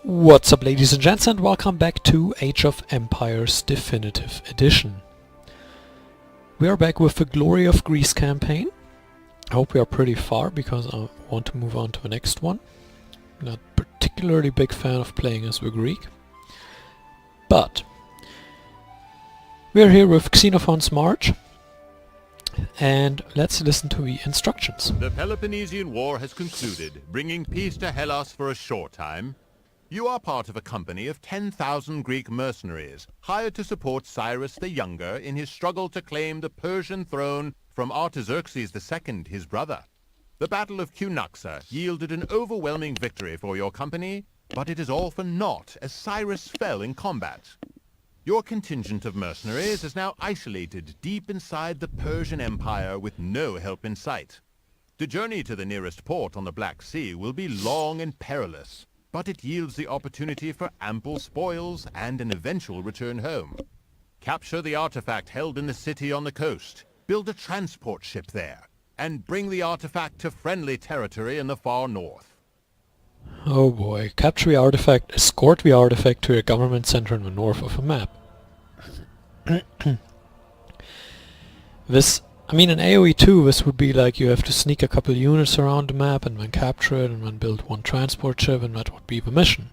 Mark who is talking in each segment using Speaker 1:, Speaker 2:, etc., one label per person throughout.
Speaker 1: What's up, ladies and gents, and welcome back to Age of Empires Definitive Edition. We are back with the Glory of Greece campaign. I hope we are pretty far because I want to move on to the next one. Not particularly big fan of playing as the Greek. But we are here with Xenophon's March, and let's listen to the instructions.
Speaker 2: The Peloponnesian War has concluded, bringing peace to Hellas for a short time. You are part of a company of 10,000 Greek mercenaries, hired to support Cyrus the Younger in his struggle to claim the Persian throne from Artaxerxes II, his brother. The Battle of Cunaxa yielded an overwhelming victory for your company, but it is all for naught as Cyrus fell in combat. Your contingent of mercenaries is now isolated deep inside the Persian Empire with no help in sight. The journey to the nearest port on the Black Sea will be long and perilous, but it yields the opportunity for ample spoils and an eventual return home. Capture the artifact held in the city on the coast, build a transport ship there, and bring the artifact to friendly territory in the far north.
Speaker 1: Oh boy, capture the artifact, escort the artifact to a government center in the north of a map. In AoE 2 this would be like you have to sneak a couple units around the map and then capture it and then build one transport ship, and that would be the mission.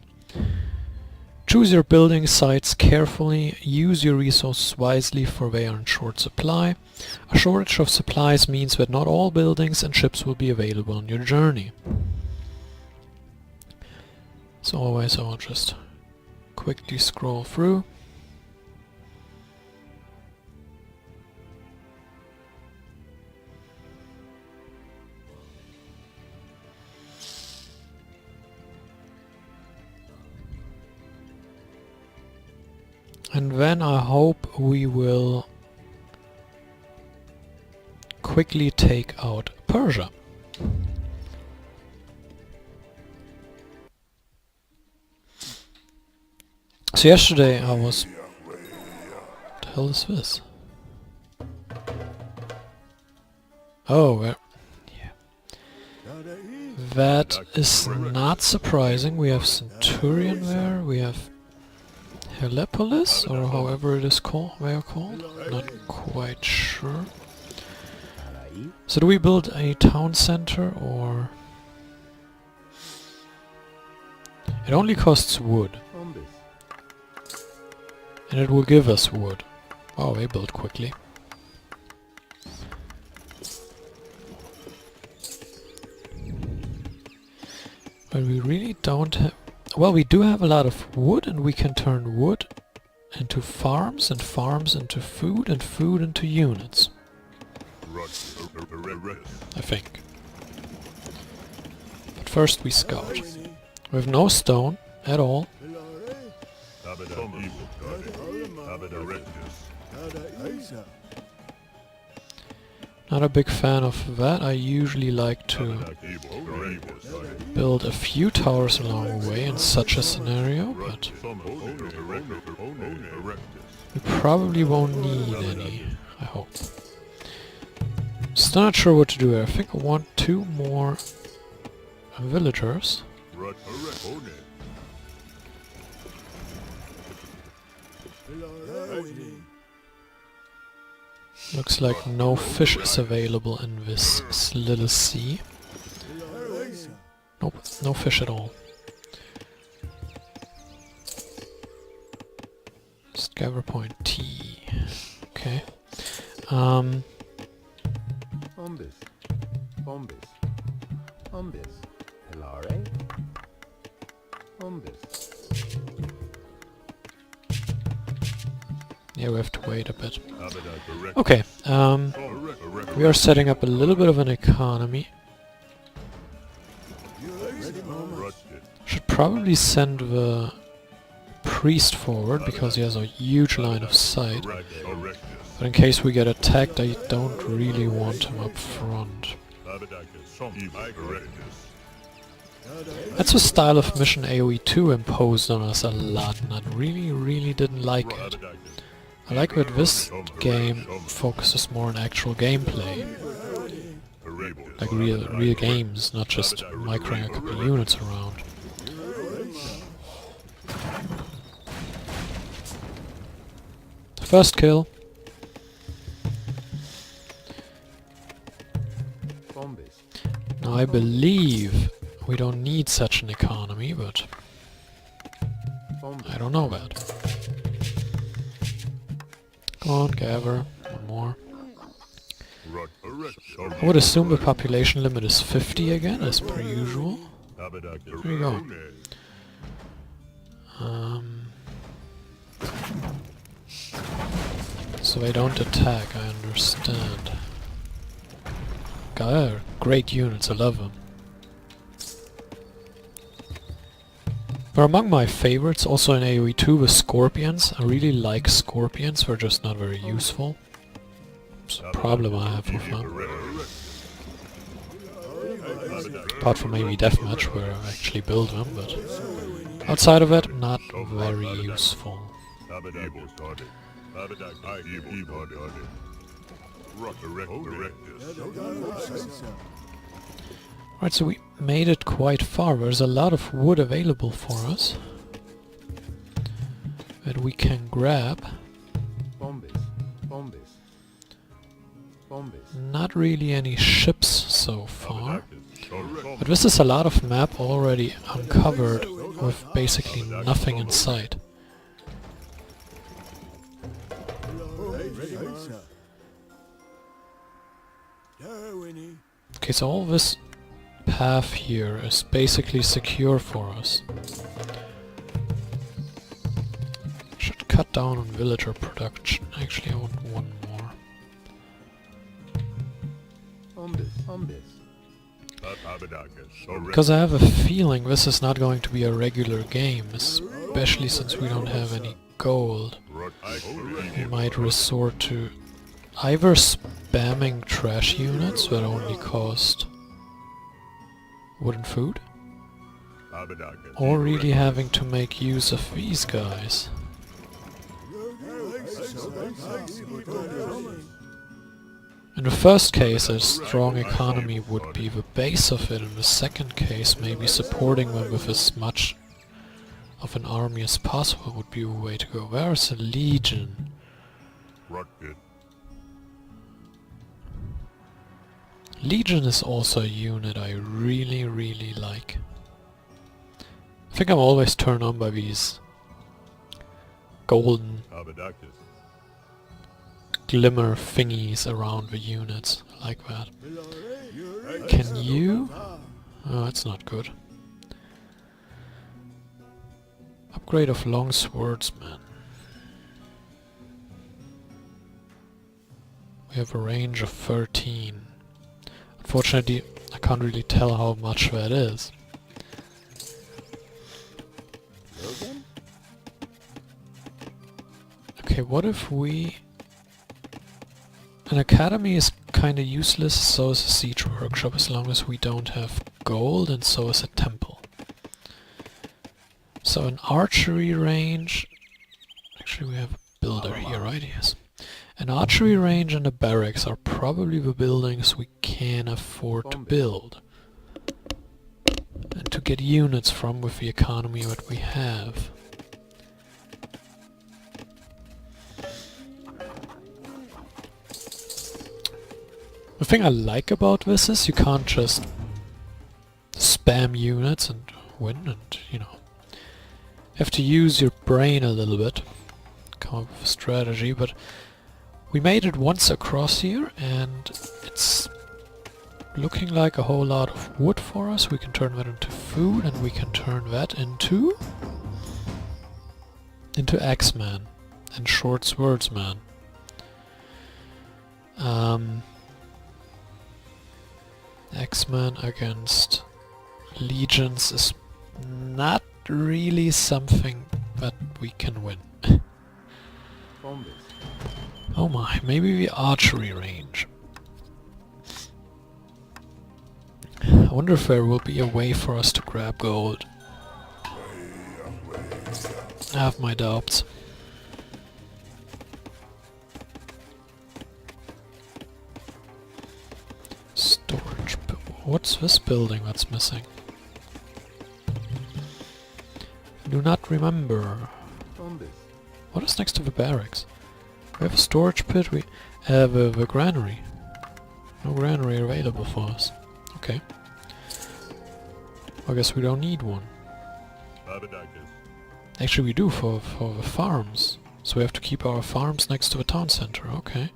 Speaker 1: Choose your building sites carefully, use your resources wisely for they are in short supply. A shortage of supplies means that not all buildings and ships will be available on your journey. As always, I will just quickly scroll through. And then I hope we will quickly take out Persia. So yesterday I was... What the hell is this? Oh, yeah. That is not surprising. We have Centurion there, we have Helepolis, or however it is called, they are called. Not quite sure. So do we build a town center, or... It only costs wood. And it will give us wood. Oh, they build quickly. But we really don't have... Well, we do have a lot of wood, and we can turn wood into farms, and farms into food, and food into units. I think. But first we scout. We have no stone at all. Not a big fan of that. I usually like to build a few towers along the way in such a scenario, but we probably won't need any, I hope. Still not sure what to do here. I think I want 2 more villagers. Looks like no fish is available in this little sea. Nope, no fish at all. Discover point T. Okay.
Speaker 2: Ombis. Hilare. Ombis.
Speaker 1: Yeah, we have to wait a bit. Okay, we are setting up a little bit of an economy. Should probably send the priest forward because he has a huge line of sight. But in case we get attacked, I don't really want him up front. That's a style of mission AoE 2 imposed on us a lot, and I really didn't like it. I like that this game focuses more on actual gameplay. Like real games, not just microing a couple of units around. First kill. Now I believe we don't need such an economy, but I don't know that. Come on, Gabber. One more. I would assume the population limit is 50 again, as per usual. There you go. So they don't attack, I understand. God, great units, I love them. They're among my favorites, also in AoE 2 with Scorpions. I really like Scorpions, they're just not very useful. It's a problem I have with them. Apart from maybe Deathmatch, where I actually build them, but outside of it, not very useful. Right, so we made it quite far. There's a lot of wood available for us that we can grab. Not really any ships so far. But this is a lot of map already uncovered with basically nothing in sight. Okay, so all this path here is basically secure for us. Should cut down on villager production. Actually, I want one more. Because I have a feeling this is not going to be a regular game, especially since we don't have any gold. We might resort to either spamming trash units that only cost wooden food, or really having to make use of these guys. In the first case, a strong economy would be the base of it. In the second case, maybe supporting them with as much of an army as possible would be a way to go. Where's a legion? Legion is also a unit I really, really like. I think I'm always turned on by these golden glimmer thingies around the units. I like that. Can you? Oh, that's not good. Upgrade of long swordsman. We have a range of 13. Unfortunately, I can't really tell how much that is. Okay, what if we... An academy is kinda useless, so is a siege workshop, as long as we don't have gold, and so is a temple. So an archery range... Actually, we have a builder here, right? Yes. An archery range and a barracks are probably the buildings we can afford to build. And to get units from with the economy that we have. The thing I like about this is you can't just spam units and win, and you know, you have to use your brain a little bit, come up with a strategy, but we made it once across here and it's looking like a whole lot of wood for us. We can turn that into food, and we can turn that into Axeman and Short Swordsman. Axeman against legions is not really something that we can win. Oh my, maybe the archery range. I wonder if there will be a way for us to grab gold. I have my doubts. Storage. What's this building that's missing? I do not remember. What is next to the barracks? We have a storage pit, we have a granary. No granary available for us. Okay. I guess we don't need one. Actually we do for the farms. So we have to keep our farms next to the town center, okay.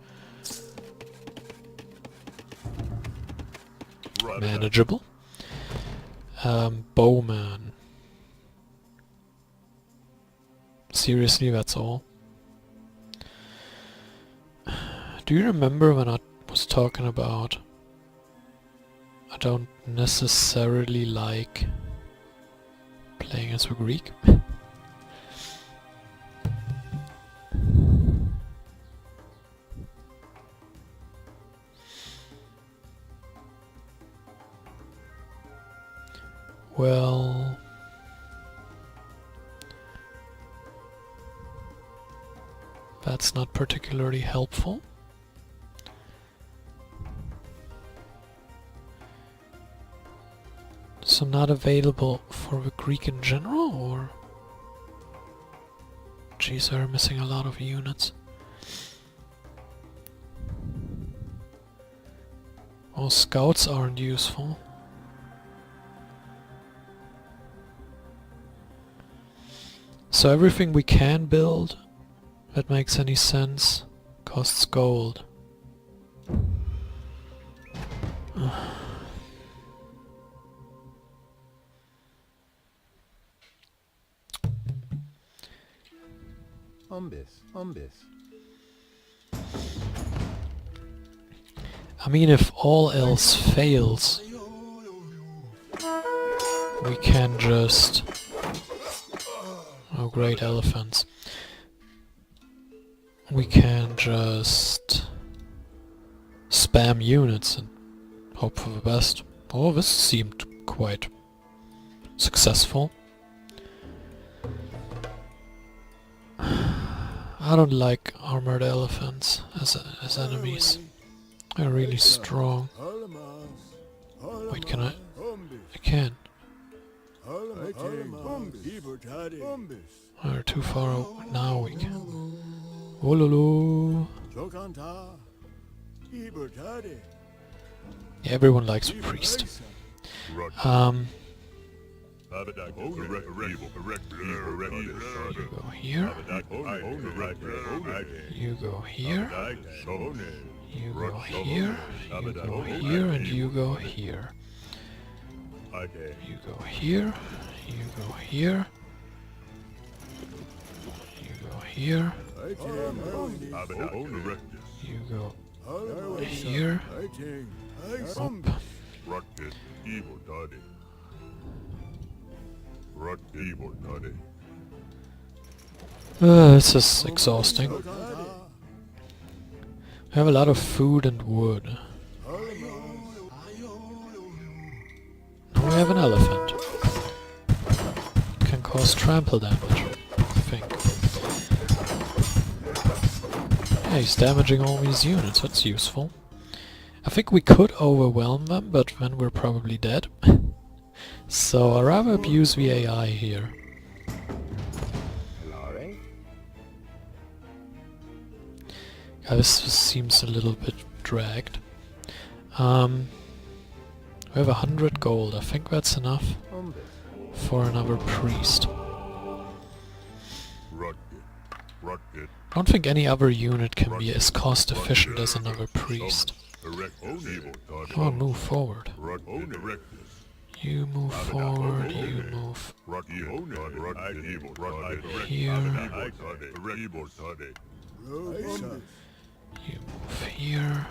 Speaker 1: Manageable. Bowman. Seriously, that's all? Do you remember when I was talking about I don't necessarily like playing as a Greek? Well, that's not particularly helpful. So not available for the Greek in general, or? Jeez, we're missing a lot of units. Well, scouts aren't useful. So everything we can build that makes any sense costs gold. I mean, if all else fails, we can just... Oh, great elephants. We can just spam units and hope for the best. Oh, this seemed quite successful. I don't like armored elephants as enemies. They're really strong. Wait, can I? I can. They're too far away. Now we can. Wololo. Yeah, everyone likes a priest. You go here. You go here. You go here. You go here, and you go here. You go here. You go here. You go here. You go here. This is exhausting. We have a lot of food and wood. Now we have an elephant. Can cause trample damage, I think. Yeah, he's damaging all these units, that's useful. I think we could overwhelm them, but then we're probably dead. So I'd rather abuse the AI here. Yeah, this seems a little bit dragged. We have 100 gold. I think that's enough for another priest. I don't think any other unit can be as cost efficient as another priest. Come on, move forward. You move forward, you move here. You move here.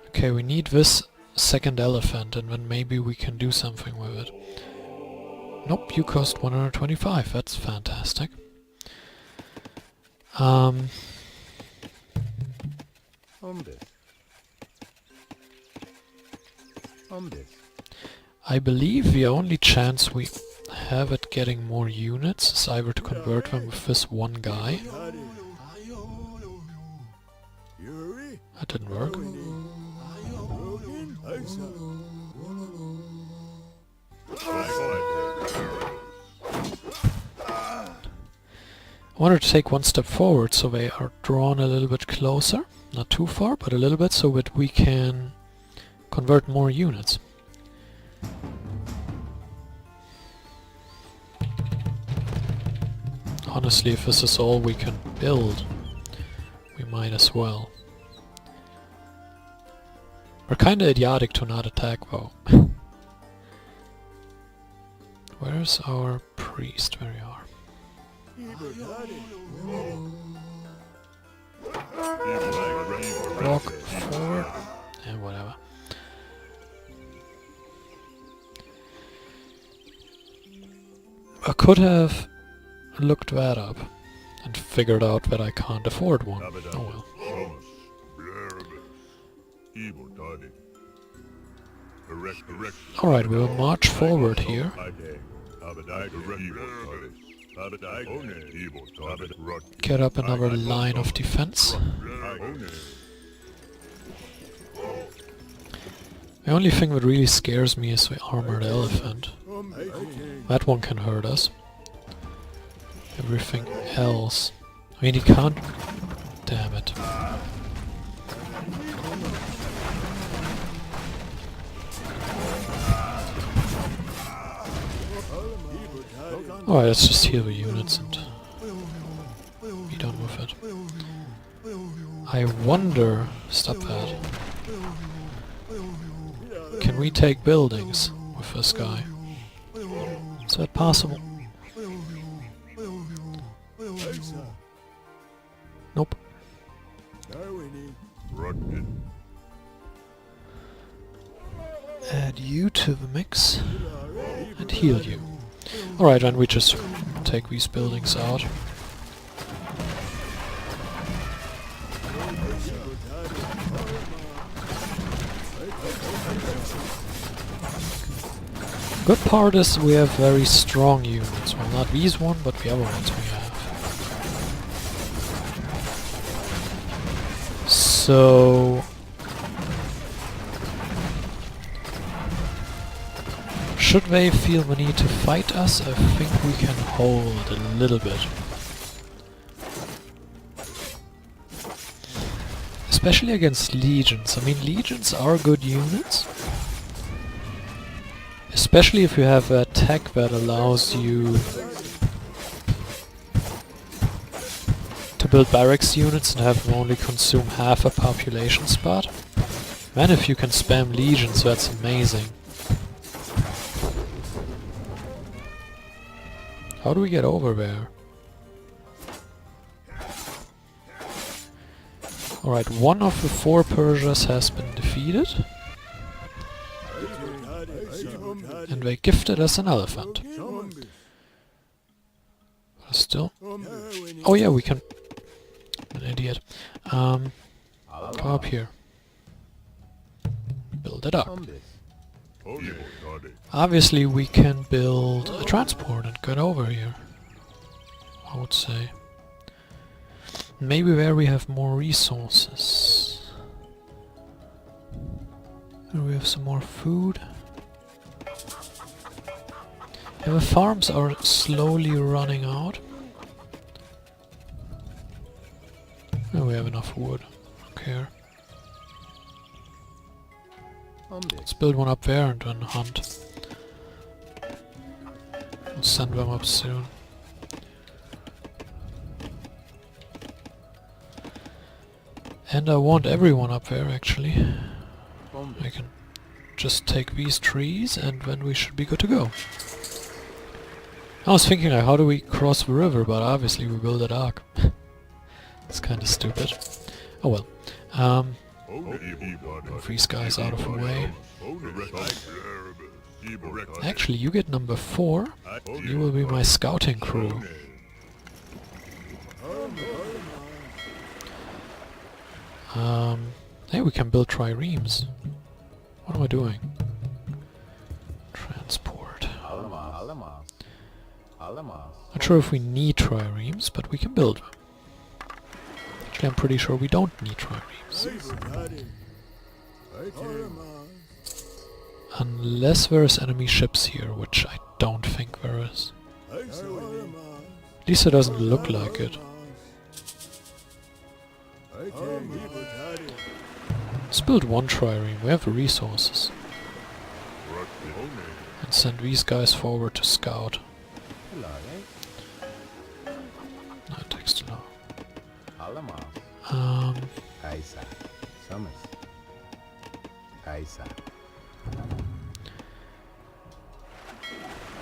Speaker 1: Okay, we need this second elephant and then maybe we can do something with it. Nope, you cost 125, that's fantastic. I believe the only chance we have at getting more units is either to convert them with this one guy. That didn't work. I wanted to take one step forward so they are drawn a little bit closer. Not too far, but a little bit, so that we can convert more units. Honestly, if this is all we can build, we might as well. We're kinda idiotic to not attack though. Where's our priest? There you are. Walk forward. And whatever. I could have looked that up and figured out that I can't afford one. Oh well. Alright, we will march forward here. Get up another line of defense. The only thing that really scares me is the armored elephant. That one can hurt us. Everything else... I mean, he can't... Damn it. Alright, let's just heal the units and be done with it. I wonder... Stop that. Can we take buildings with this guy? Is that possible? Nope. Add you to the mix and heal you. Alright, and we just take these buildings out. Good part is we have very strong units. Well, not these one, but the other ones we have. So... should they feel the need to fight us, I think we can hold a little bit. Especially against legions. I mean, legions are good units. Especially if you have a tech that allows you to build barracks units and have them only consume half a population spot. Man, if you can spam legions, that's amazing. How do we get over there? Alright, one of the 4 Persias has been defeated. And they gifted us an elephant. Still... Oh yeah, we can... An idiot. Go up here. Build it up. Obviously we can build a transport and get over here, I would say. Maybe where we have more resources. And we have some more food. Yeah, the farms are slowly running out. Oh, we have enough wood. I don't care. Let's build one up there and then hunt. We'll send them up soon. And I want everyone up there actually. I can just take these trees and then we should be good to go. I was thinking like, how do we cross the river, but obviously we build a dock. It's kinda stupid. Oh well. Move these guys out of the way. Actually, you get number 4. You will be my scouting crew. Hey, we can build triremes. What am I doing? Transport. Not sure if we need triremes, but we can build them. Actually, I'm pretty sure we don't need triremes. Unless there is enemy ships here, which I don't think there is. At least it doesn't look like it. Let's build one trireme, we have the resources. And send these guys forward to scout. No, it takes too long.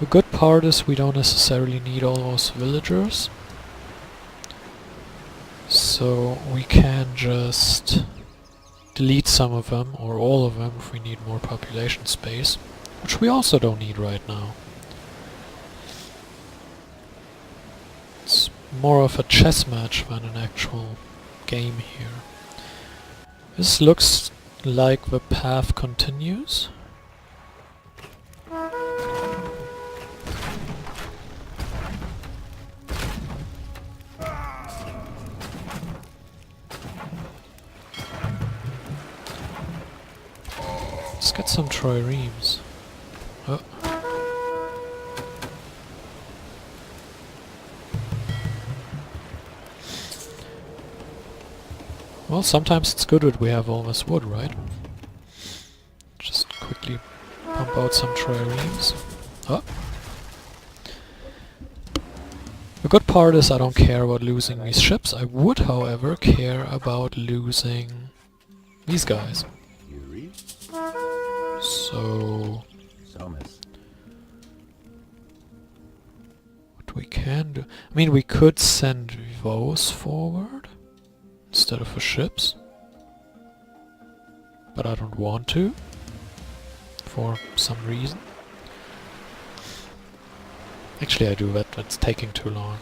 Speaker 1: The good part is we don't necessarily need all those villagers. So we can just delete some of them, or all of them if we need more population space. Which we also don't need right now. It's more of a chess match than an actual game here. This looks like the path continues. Let's get some triremes. Oh. Well, sometimes it's good that we have all this wood, right? Just quickly pump out some triremes. Oh. The good part is I don't care about losing these ships. I would, however, care about losing these guys. So... what we can do... I mean, we could send those forward instead of the ships. But I don't want to. For some reason. Actually I do, that's taking too long.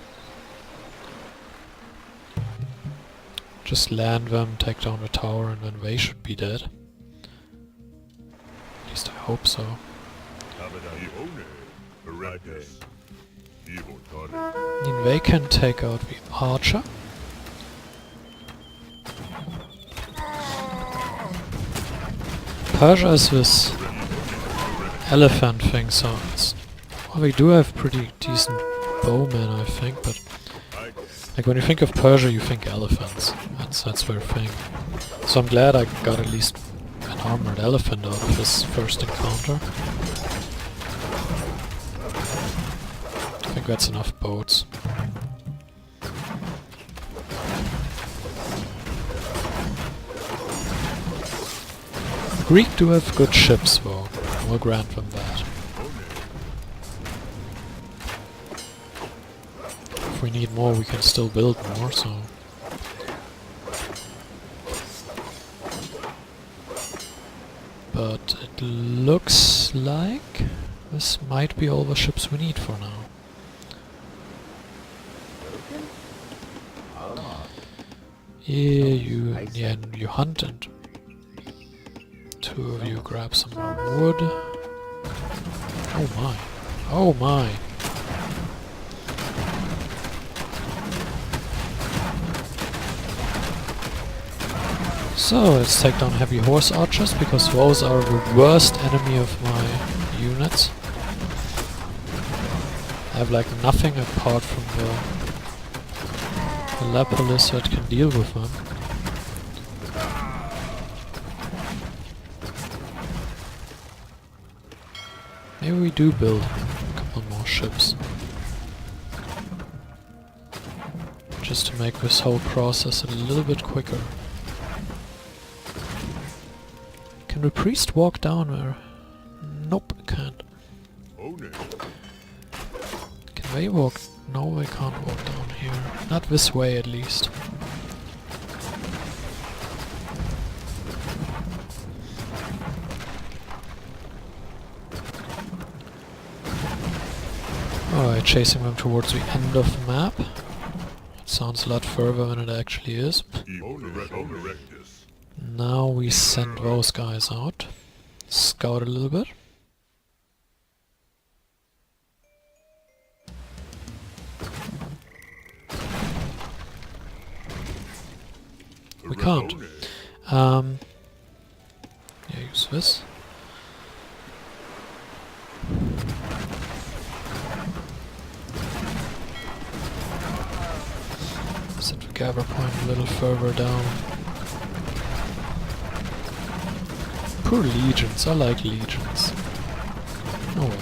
Speaker 1: Just land them, take down the tower, and then they should be dead. At least I hope so. I mean, they can take out the archer. Persia is this elephant thing, so it's... well, they do have pretty decent bowmen, I think, but... like, when you think of Persia, you think elephants. That's their thing. So I'm glad I got at least an armored elephant out of this first encounter. I think that's enough boats. The Greek do have good ships, though. We'll grant them that. If we need more, we can still build more, so... but it looks like this might be all the ships we need for now. Yeah, you hunt, and two of you grab some wood. Oh my. Oh my. So let's take down heavy horse archers, because those are the worst enemy of my units. I have like nothing apart from the leper lizard can deal with them. Maybe we do build a couple more ships. Just to make this whole process a little bit quicker. Can the priest walk down there? Nope, can't. Can they walk? No, they can't walk down here. Not this way, at least. Alright, chasing them towards the end of the map. It sounds a lot further than it actually is. Now we send those guys out. Scout a little bit. We can't. Yeah, use this. Set the gather point a little further down. Poor legions, I like legions. Oh well.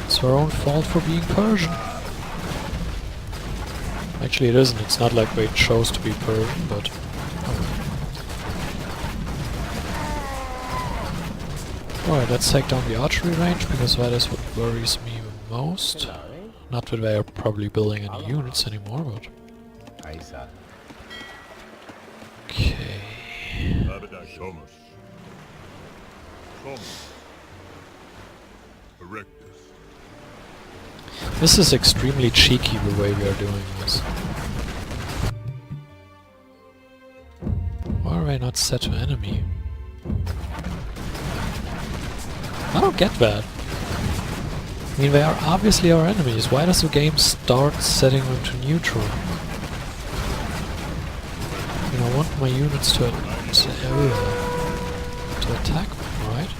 Speaker 1: It's our own fault for being Persian. Actually it isn't, it's not like they chose to be Persian, but oh well. Alright, let's take down the archery range, because that is what worries me the most. Not that they are probably building any units anymore, but... Okay... This is extremely cheeky the way we are doing this. Why are they not set to enemy? I don't get that. I mean, they are obviously our enemies. Why does the game start setting them to neutral? I mean, I want my units to attack them, right?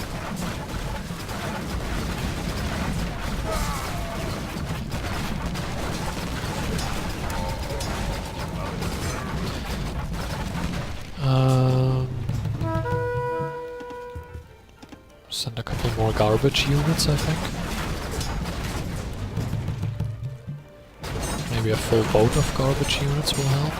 Speaker 1: Send a couple more garbage units, I think. Maybe a full boat of garbage units will help.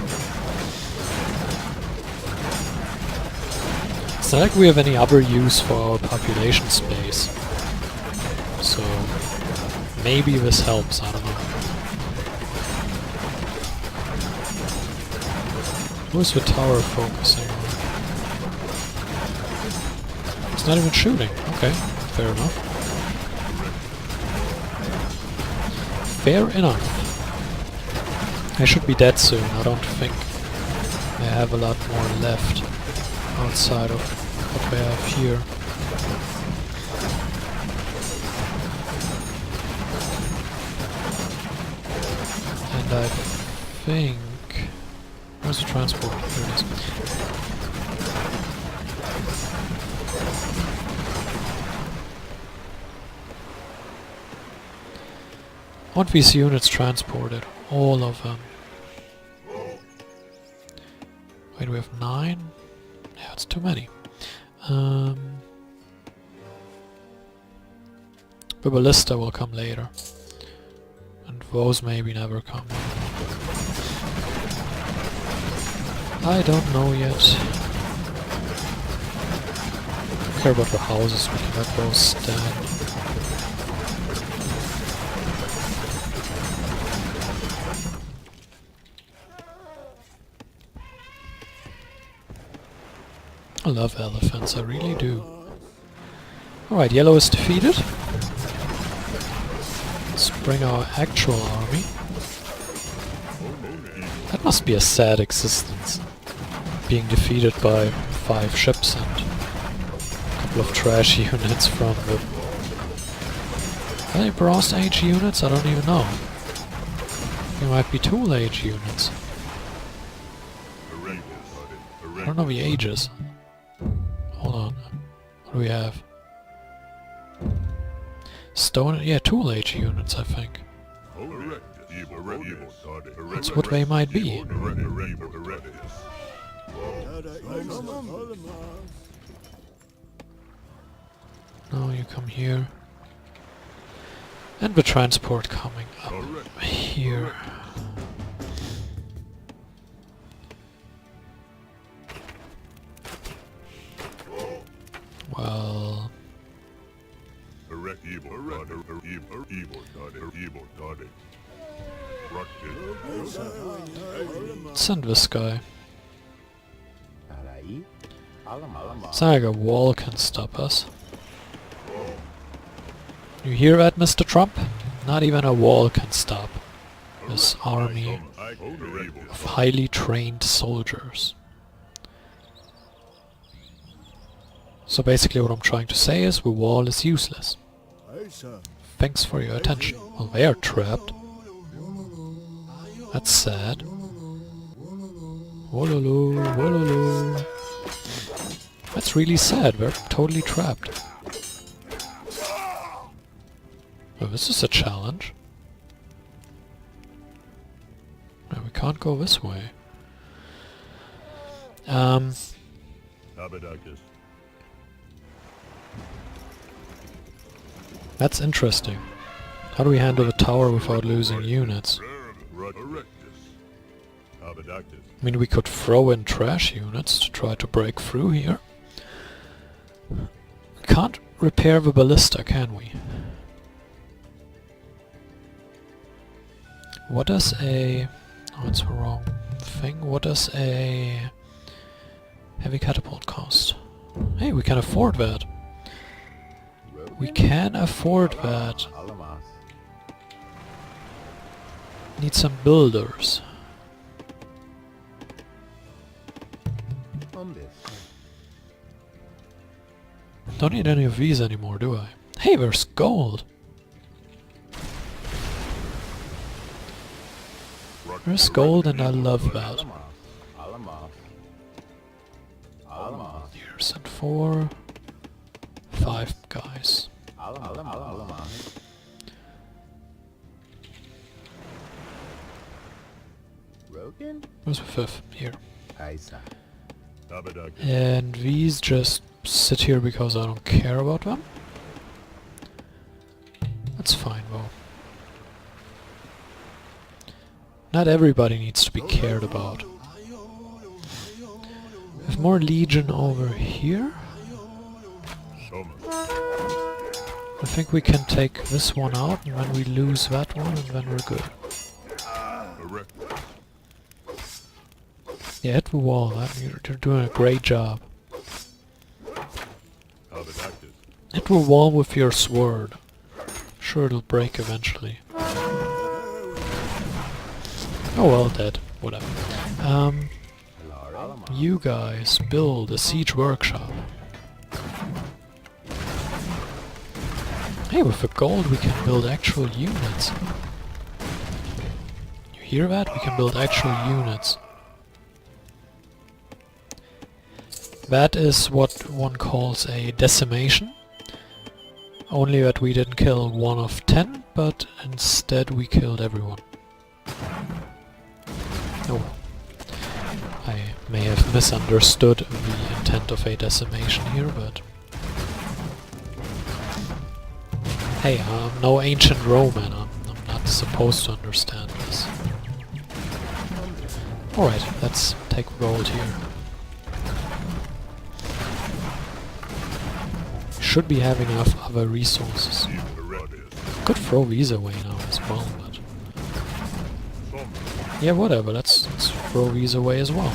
Speaker 1: It's not like we have any other use for our population space. So maybe this helps, I don't know. Who's the tower focusing on? It's not even shooting. Okay, fair enough. Fair enough. I should be dead soon. I don't think I have a lot more left outside of what we have here. And I think... Where's the transport? There it is. I want these units transported. All of them. Wait, we have 9? Yeah, it's too many. The ballista will come later. And those maybe never come. I don't know yet. I don't care about the houses, we can let those stand. I love elephants, I really do. Alright, yellow is defeated. Let's bring our actual army. That must be a sad existence. Being defeated by 5 ships and a couple of trash units from the... Are they Bronze Age units? I don't even know. They might be Tool Age units. I don't know the ages. Hold on. What do we have? Stone... Yeah, Tool Age units, I think. That's what they might be. Now you come here. And the transport coming up here. Well... Send this guy. It's not like a wall can stop us. You hear that, Mr. Trump? Not even a wall can stop this army of highly trained soldiers. So basically what I'm trying to say is the wall is useless. Thanks for your attention. Well, they are trapped. That's sad. Wololo, wololo. That's really sad, we're totally trapped. Oh, this is a challenge. No, we can't go this way. That's interesting. How do we handle the tower without losing units? I mean, we could throw in trash units to try to break through here. We can't repair the ballista, can we? What does a... oh, that's the wrong thing. What does a heavy catapult cost? Hey, we can afford that. We can afford that. Need some builders. Don't need any of these anymore, do I? Hey, there's gold! There's gold and I love that. Here's and 4... 5 guys. Where's the 5th? Here. And these just sit here because I don't care about them. That's fine though. Not everybody needs to be cared about. We have more legion over here. I think we can take this one out and then we lose that one and then we're good. Yeah, hit the wall. You're doing a great job. Hit the wall with your sword. Sure, it'll break eventually. Oh well, dead. Whatever. You guys build a siege workshop. Hey, with the gold we can build actual units. You hear that? We can build actual units. That is what one calls a decimation. Only that we didn't kill 1 of 10, but instead we killed everyone. Oh. I may have misunderstood the intent of a decimation here, but... hey, I'm no ancient Roman, I'm not supposed to understand this. Alright, let's take gold here. Should be having enough other resources. Could throw these away now as well, but... yeah, whatever, let's throw these away as well.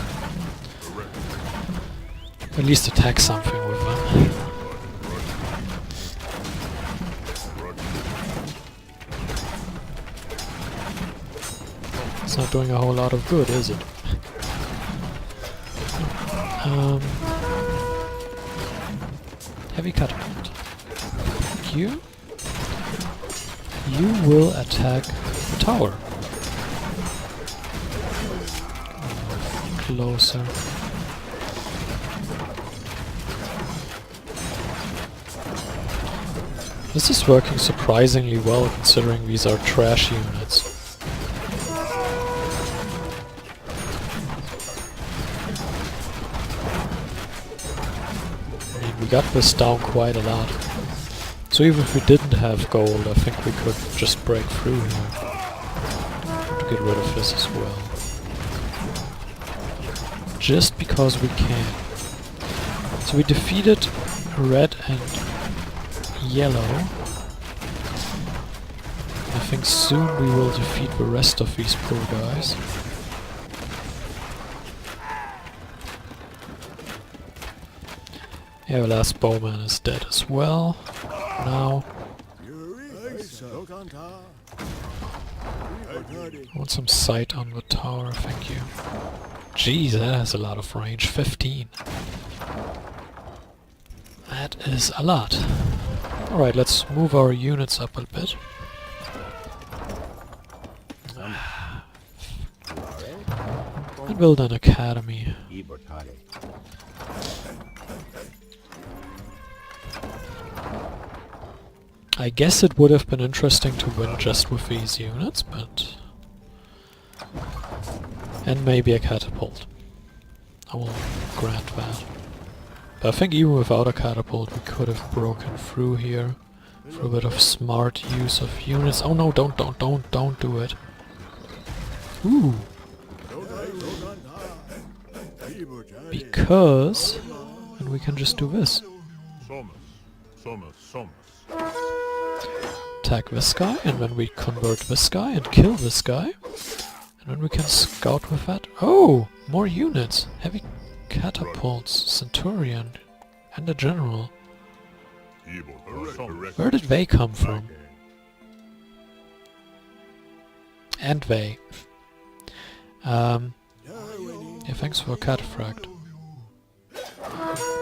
Speaker 1: At least attack something with them. It's not doing a whole lot of good, is it? Heavy catapult. Thank you. You will attack the tower. Closer. This is working surprisingly well considering these are trash units. We got this down quite a lot. So even if we didn't have gold, I think we could just break through here. To get rid of this as well. Just because we can. So we defeated red and yellow. I think soon we will defeat the rest of these poor guys. Yeah, the last bowman is dead as well. Now. I want some sight on the tower, thank you. Jeez, that has a lot of range. 15. That is a lot. Alright, let's move our units up a bit. And build an academy. I guess it would have been interesting to win just with these units, but... And maybe a catapult. I will grant that. But I think even without a catapult we could have broken through here. For a bit of smart use of units. Oh no, don't do it. Ooh. Because... And we can just do this. Attack this guy, and then we convert this guy and kill this guy. And then we can scout with that. Oh! More units! Heavy catapults, Centurion, and a general. Where did they come from? And they. Yeah, thanks for a cataphract.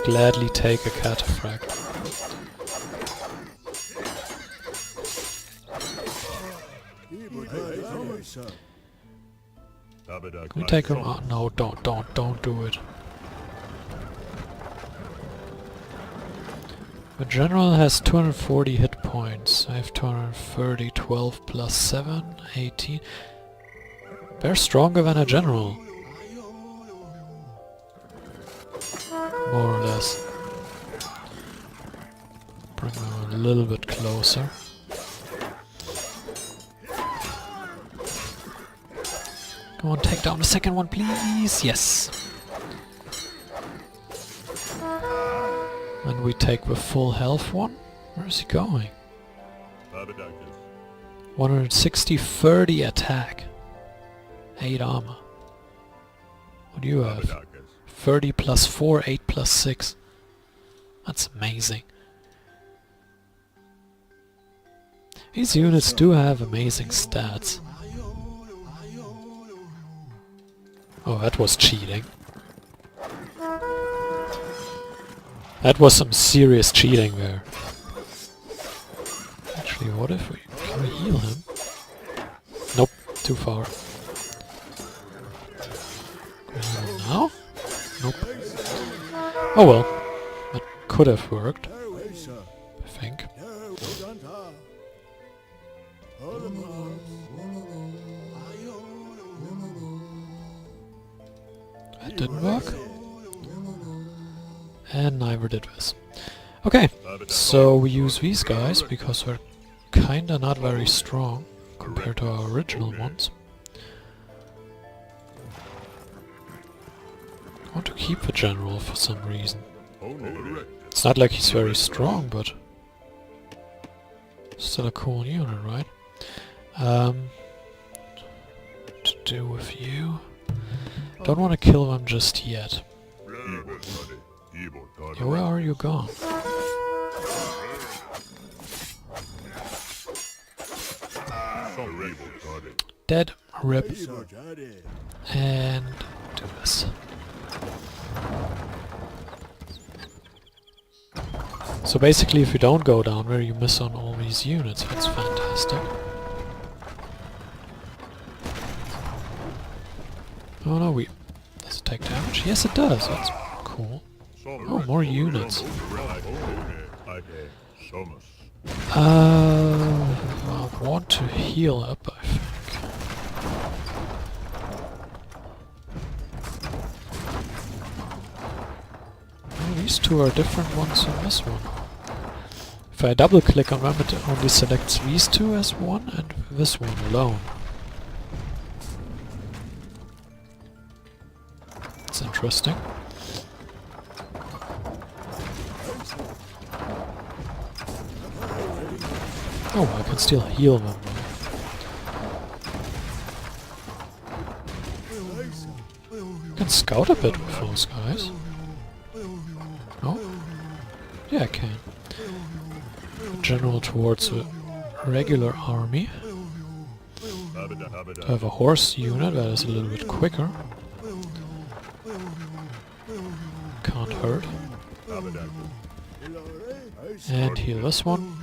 Speaker 1: Gladly take a cataphract. Can we take him? Oh, no, don't do it. The general has 240 hit points. I have 230, 12 plus 7, 18. They're stronger than a general. More or less. Bring them a little bit closer. Come on, take down the second one, please! Yes! And we take the full health one. Where is he going? 160, 30 attack. 8 armor. What do you have? 30 plus 4, 8 plus 6. That's amazing. These units do have amazing stats. Oh, that was cheating. That was some serious cheating there. Actually, what if we... Can we heal him? Nope, too far. Can we heal him now? Nope. Oh well. That could have worked. I think. That didn't work. And neither did this. Okay, so we use these guys because we're kinda not very strong compared to our original ones. I want to keep the general for some reason. It's not like he's very strong, but still a cool unit, right? To do with you. Don't want to kill them just yet. Yeah, where are you gone? Dead. Rip. And do this. So basically if you don't go down there you miss on all these units. That's fantastic. Oh no, does it take damage? Yes it does, that's cool. Oh, more units. I want to heal up, I think. Oh, these two are different ones than this one. If I double click on them it only selects these two as one and this one alone. That's interesting. Oh, I can still heal them. I can scout a bit with those guys. No? Yeah, I can. General towards a regular army. I have a horse unit that is a little bit quicker. Can't hurt. And heal this one.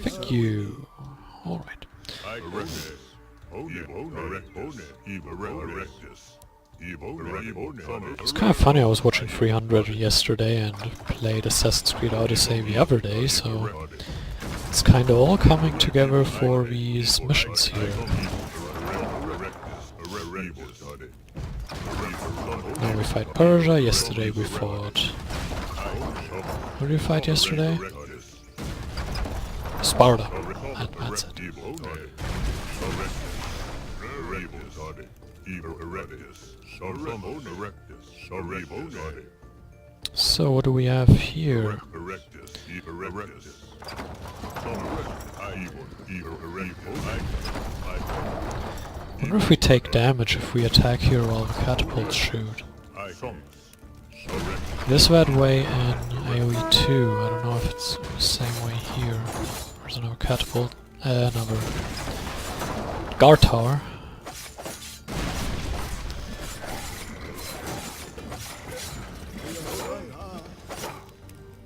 Speaker 1: Thank you. Alright. It's kind of funny, I was watching 300 yesterday and played Assassin's Creed Odyssey the other day, so It's kind of all coming together for these missions here. Now we fight Persia, yesterday we fought... Who did we fight yesterday? Sparta. That's it. So what do we have here? I wonder if we take damage if we attack here while the catapults shoot. This that way in AoE 2, I don't know if it's the same way here. There's another catapult, another guard tower.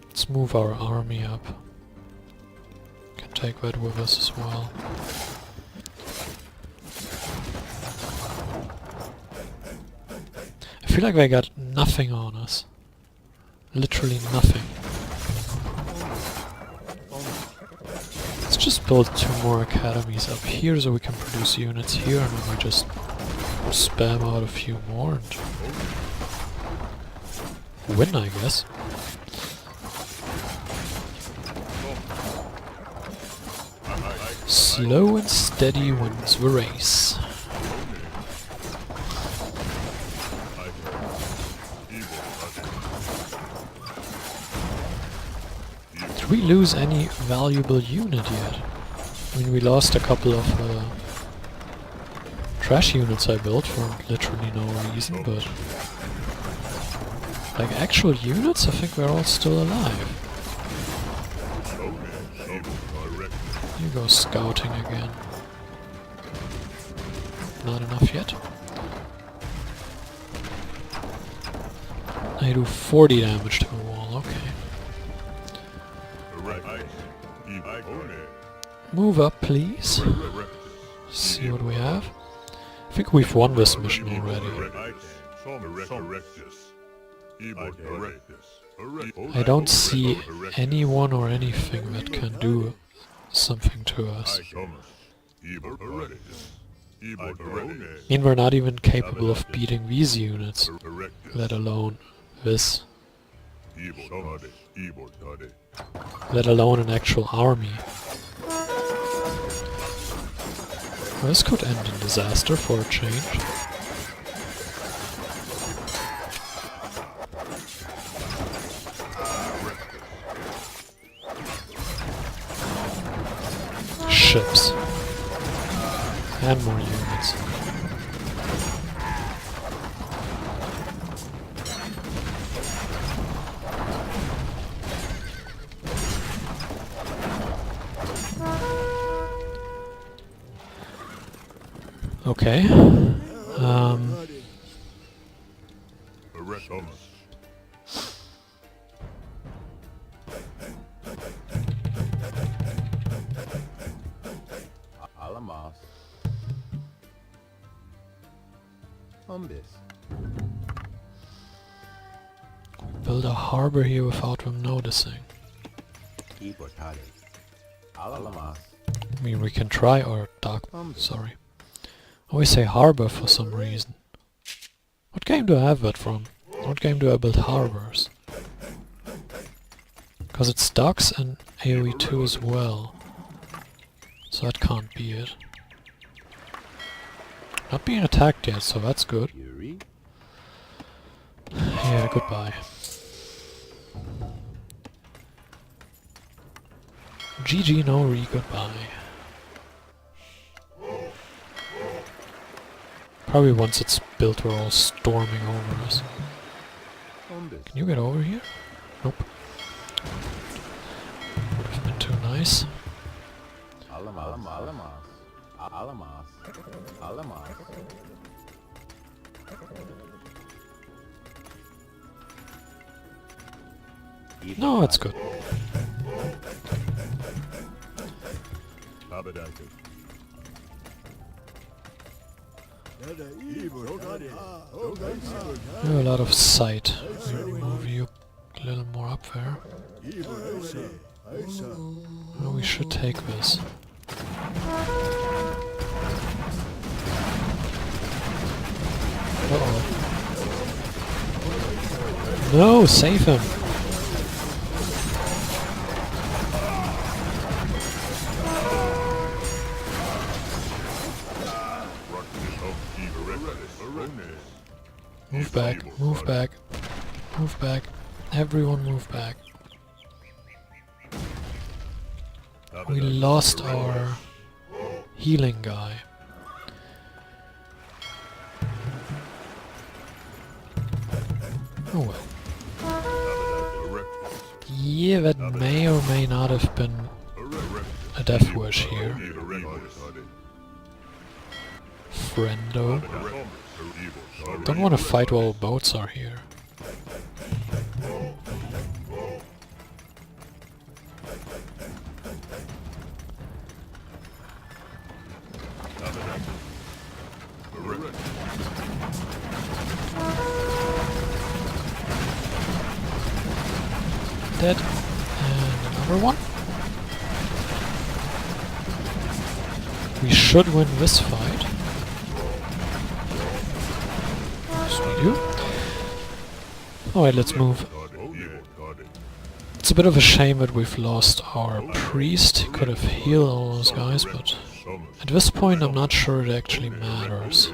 Speaker 1: Let's move our army up. Can take that with us as well. I feel like they got nothing on us. Literally nothing. Let's just build 2 more academies up here so we can produce units here, and then we just spam out a few more and win, I guess. Slow and steady wins the race. Did we lose any valuable unit yet? I mean, we lost a couple of trash units I built for literally no reason, but... like actual units, I think we're all still alive. You go scouting again. Not enough yet. I do 40 damage to the wall, okay. Move up, please. See what we have. I think we've won this mission already. I don't see anyone or anything that can do something to us. I mean, we're not even capable of beating these units, let alone this. Let alone an actual army. Well, this could end in disaster for a change. Ships. And more units. Okay. Build a harbor here without them noticing. I mean, we can try our dock. Sorry. I always say harbor for some reason. What game do I have that from? What game do I build harbors? Because it's docks and AoE 2 as well. So that can't be it. Not being attacked yet, so that's good. Yeah, goodbye. GG, no re, goodbye. Probably once it's built we're all storming over us. Can you get over here? Nope. Would have been too nice. No, it's good. We have a lot of sight. We move you a little more up there. We should take this. Uh-oh. No, save him! Move back, move back, move back. Everyone move back. We lost our healing guy. Oh well. Yeah, that may or may not have been a death wish here. Friendo. Don't want to fight while boats are here. Dead. And another one. We should win this fight. Yes, we do. Alright, let's move. It's a bit of a shame that we've lost our priest. He could have healed all those guys, but at this point I'm not sure it actually matters.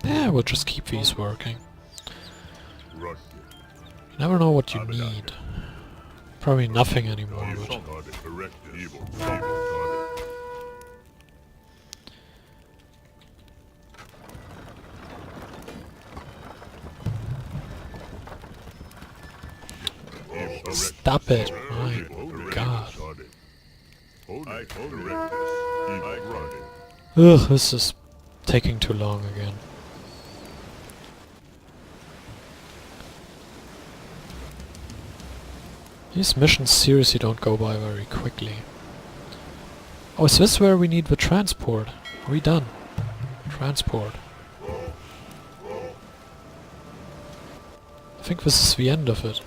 Speaker 1: Yeah, we'll just keep these working. You never know what you need. Probably nothing anymore, but... Stop it! My god. Ugh, this is taking too long again. These missions seriously don't go by very quickly. Oh, is this where we need the transport? Are we done? Transport. I think this is the end of it.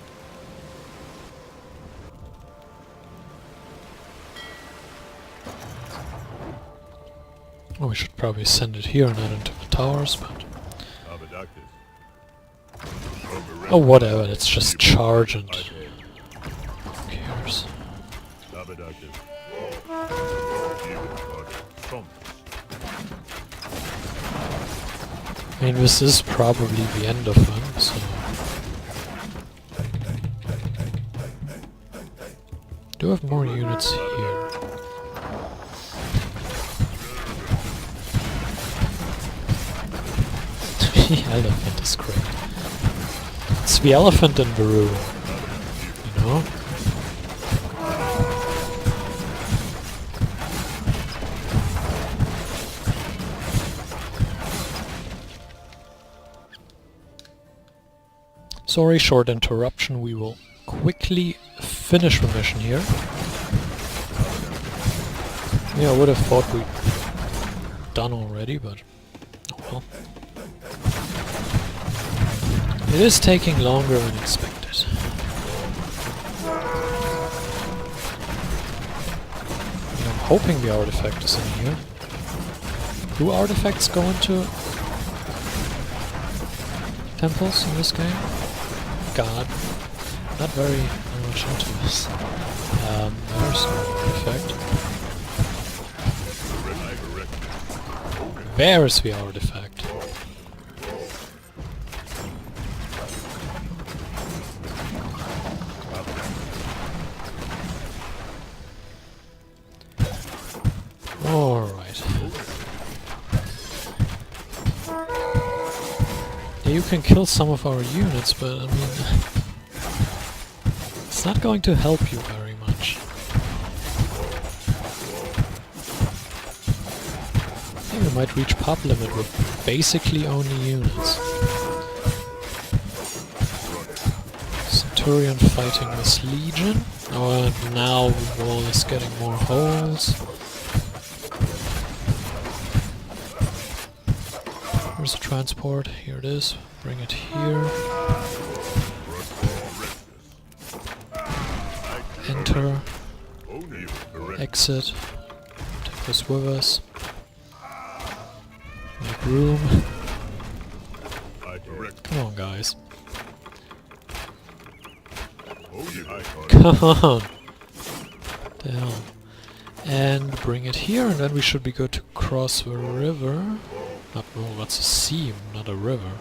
Speaker 1: Oh, we should probably send it here and not into the towers, but... Oh, whatever, let's just charge and... Who cares? I mean, this is probably the end of them, so... Do have more units here. The elephant is great. It's the elephant in the room, you know? Sorry, short interruption. We will quickly finish the mission here. Yeah, I would have thought we'd done already, but oh well. It is taking longer than expected. And I'm hoping the artifact is in here. Do artifacts go into temples in this game? God, not very much into this. There's no artifact. Where is the artifact? Alright. You can kill some of our units, but I mean... it's not going to help you very much. I think we might reach pop limit with basically only units. Centurion fighting this Legion. Oh, and now the wall is getting more holes. Where's the transport? Here it is. Bring it here. Enter. Exit. Take this with us. Make room. Come on, guys. Come on! The hell. And bring it here, and then we should be good to cross the river. No, that's a sea, not a river.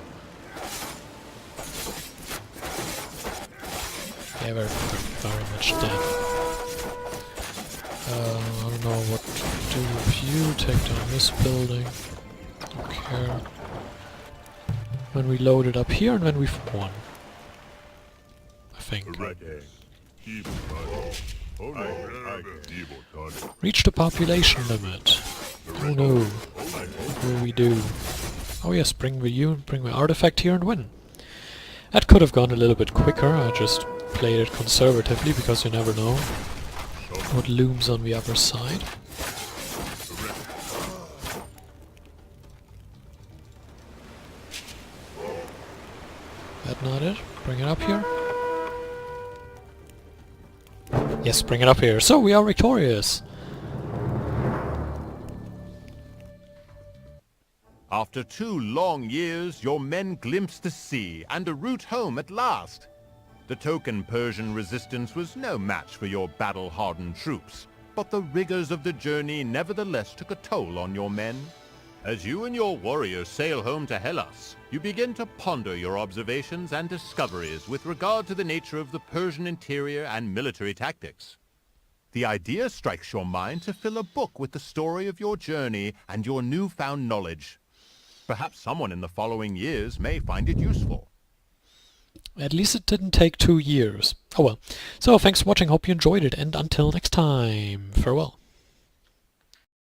Speaker 1: Yeah, very much dead. I don't know what to do with you. Take down this building. Don't care. When we load it up here, and then we've won. I think. Reach the population limit. Oh no. What will we do? Oh yes, bring the artifact here and win. That could have gone a little bit quicker. I just played it conservatively because you never know what looms on the other side. That not it? Bring it up here. Yes, bring it up here. So we are victorious.
Speaker 2: After 2 long years, your men glimpsed the sea and a route home at last. The token Persian resistance was no match for your battle-hardened troops, but the rigors of the journey nevertheless took a toll on your men. As you and your warriors sail home to Hellas, you begin to ponder your observations and discoveries with regard to the nature of the Persian interior and military tactics. The idea strikes your mind to fill a book with the story of your journey and your newfound knowledge. Perhaps someone in the following years may find it useful.
Speaker 1: At least it didn't take 2 years. Oh well. So thanks for watching, hope you enjoyed it, and until next time, farewell.